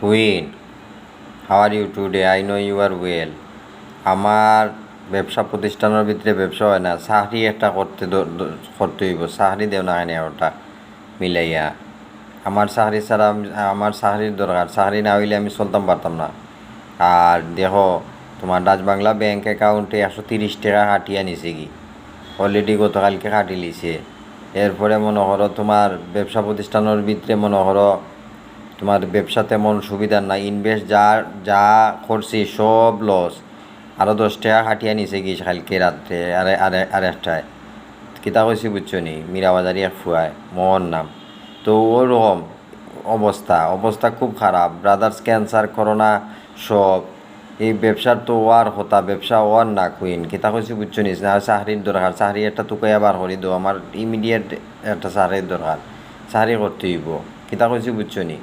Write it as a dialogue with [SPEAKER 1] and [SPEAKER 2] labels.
[SPEAKER 1] Queen, how are you today? I know you are well. আমার ব্যবসা প্রতিষ্ঠানের ভিতরে ব্যবসা হয় না, চাকরি একটা করতে হইব। চাকরি দেও না কেন ওটা মিলাইয়া? আমার চাকরি ছাড়া আমার চাকরির দরকার, চাকরি না হইলে আমি চলতাম পারতাম না। আর দেখো, তোমার ডাচ বাংলা ব্যাংক অ্যাকাউন্টে 130 টাকা কাটিয়ে নিছে কি, অলরেডি গতকালকে কাটি লিছে। এরপরে মনে করো তোমার ব্যবসা প্রতিষ্ঠানের ভিতরে মনে করো তোমার ব্যবসা তেমন সুবিধা নাই, ইনভেস্ট যা যা করছি সব লস। আরও 10 টাকা কাটিয়ে নিছে কি কালকে রাত্রে আরেকটায়। কিতা কইছি বুঝছো নি? মীরাবাজারি এক ফুয়ায় মোহন নাম। তো ওরকম অবস্থা খুব খারাপ। ব্রাদার্স ক্যান্সার, করোনা সব। এই ব্যবসার তো ওয়ার হতা, ব্যবসা ওয়ার না কুইন। কিতা কইছি বুঝছো নিস না? চাকরির দরকার, চাকরি একটা তোকে আবার করি দো, আমার ইমিডিয়েট একটা চাকরির দরকার, চাকরি করতে হইব। কিতা কইছি বুঝছো নি?